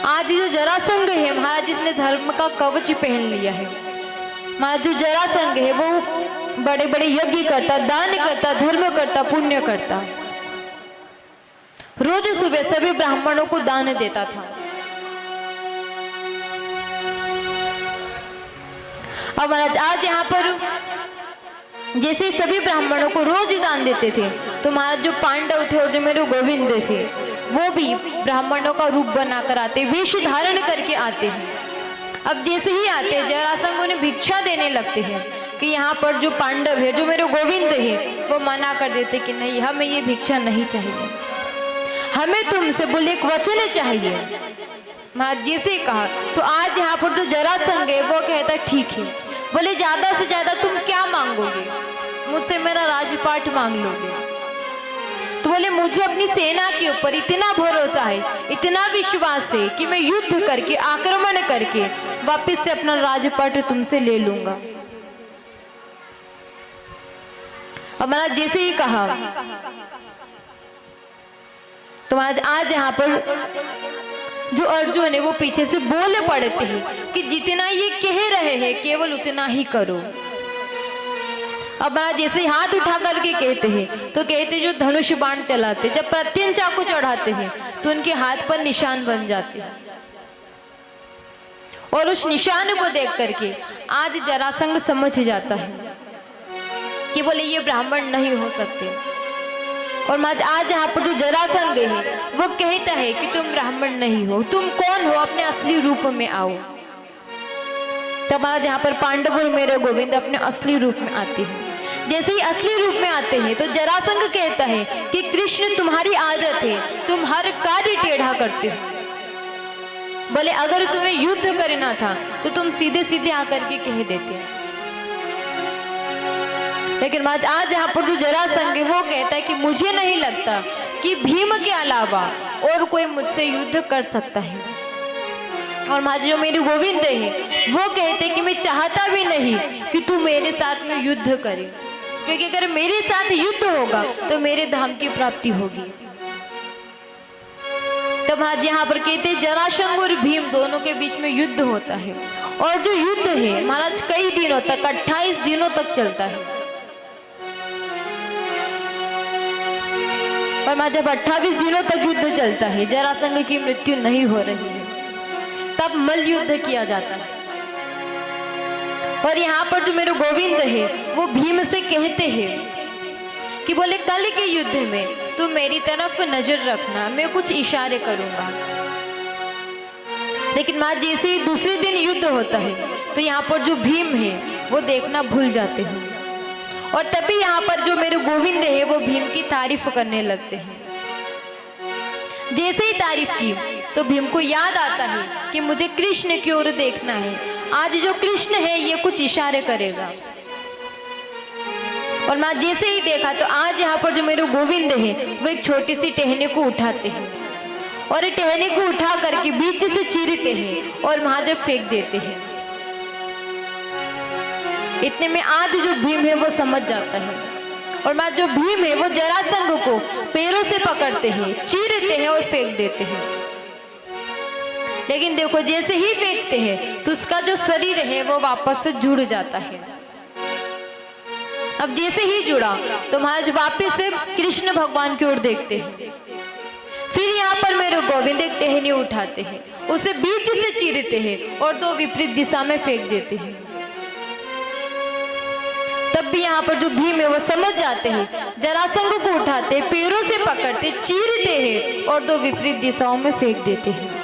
आज जो जरासंध है महाराज, इसने धर्म का कवच पहन लिया है। महाराज जो जरासंध है वो बड़े बड़े यज्ञ करता, दान करता, धर्म करता, पुण्य करता, रोज सुबह सभी ब्राह्मणों को दान देता था। अब महाराज आज यहाँ पर जैसे सभी ब्राह्मणों को रोज दान देते थे, तो महाराज जो पांडव थे और जो मेरे गोविंद थे वो भी ब्राह्मणों का रूप बनाकर आते, वेश धारण करके आते हैं। अब जैसे ही आते हैं जरासंध उन्हें भिक्षा देने लगते हैं कि यहाँ पर जो पांडव है, जो मेरे गोविंद है, वो मना कर देते कि नहीं, हमें ये भिक्षा नहीं चाहिए, हमें तुमसे बोले एक वचन चाहिए। महाराज जैसे कहा तो आज यहाँ पर जो जरासंध है वो कहता है ठीक है, बोले ज्यादा से ज्यादा तुम क्या मांगोगे, मुझसे मेरा राजपाट मांग लोगे? तो बोले मुझे अपनी सेना के ऊपर इतना भरोसा है, इतना विश्वास है कि मैं युद्ध करके, आक्रमण करके वापस से अपना राजपाट तुमसे ले लूंगा। अब महाराज जैसे ही कहा तो आज यहाँ पर जो अर्जुन है वो पीछे से बोले पड़ते हैं कि जितना ये कह रहे हैं केवल उतना ही करो। अब महाराज जैसे हाथ उठा करके कहते हैं तो कहते जो धनुष बाण चलाते, जब प्रत्यन चाकू चढ़ाते हैं तो उनके हाथ पर निशान बन जाते हैं, और उस निशान को देख करके आज जरासंध समझ जाता है कि बोले ये ब्राह्मण नहीं हो सकते। और आज यहाँ पर जो जरासंध है वो कहता है कि तुम ब्राह्मण नहीं हो, तुम कौन हो, अपने असली रूप में आओ। तब आज यहाँ पर पांडव और मेरे गोविंद अपने असली रूप में आते हैं। जैसे ही असली रूप में आते हैं तो जरासंध कहता है कि कृष्ण तुम्हारी आदत है, तुम हर कार्य टेढ़ा करते हो। बोले अगर तुम्हें युद्ध करना था तो तुम सीधे सीधे आकर के कह देते। लेकिन आज यहाँ पर जो जरासंध है वो कहता है कि मुझे नहीं लगता कि भीम के अलावा और कोई मुझसे युद्ध कर सकता है। और महाराज जो मेरे गोविंद है वो कहते कि मैं चाहता भी नहीं कि तू मेरे साथ में युद्ध करे, क्योंकि अगर मेरे साथ युद्ध होगा तो मेरे धाम की प्राप्ति होगी। तो महाराज यहाँ पर कहते जरासंध और भीम दोनों के बीच में युद्ध होता है, और जो युद्ध है महाराज कई दिनों तक, 28 दिनों तक चलता है। और महाराज जब 28 दिनों तक युद्ध चलता है, जरासंध की मृत्यु नहीं हो रही है, तब मल्ल युद्ध किया जाता है। और यहाँ पर जो मेरे गोविंद है वो भीम से कहते हैं कि बोले कल के युद्ध में तू मेरी तरफ नजर रखना, मैं कुछ इशारे करूंगा। लेकिन महाराज जैसे ही दूसरे दिन युद्ध होता है तो यहाँ पर जो भीम है वो देखना भूल जाते हैं, और तभी यहाँ पर जो मेरे गोविंद है वो भीम की तारीफ करने लगते हैं। जैसे ही तारीफ की तो भीम को याद आता है कि मुझे कृष्ण की ओर देखना है, आज जो कृष्ण है ये कुछ इशारे करेगा। और मैं जैसे ही देखा तो आज यहाँ पर जो मेरे गोविंद है वो एक छोटी सी टहनी को उठाते हैं, और ये टहनी को उठा करके बीच से चीरते हैं और वहां जब फेंक देते हैं। इतने में आज जो भीम है वो समझ जाता है, और मैं जो भीम है वो जरासंध को पैरों से पकड़ते हैं, चीरते हैं और फेंक देते हैं। लेकिन देखो जैसे ही फेंकते हैं तो उसका जो शरीर है वो वापस से जुड़ जाता है। अब जैसे ही जुड़ा तो महाराज वापस से कृष्ण भगवान की ओर देखते हैं। फिर यहाँ पर मेरे गोविंद एक टहनी उठाते हैं, उसे बीच से चीरते हैं और दो विपरीत दिशा में फेंक देते हैं। तब भी यहाँ पर जो भीम है वो समझ जाते हैं, जरासंध को उठाते, पैरों से पकड़ते, चीरते हैं और दो विपरीत दिशाओं में फेंक देते हैं।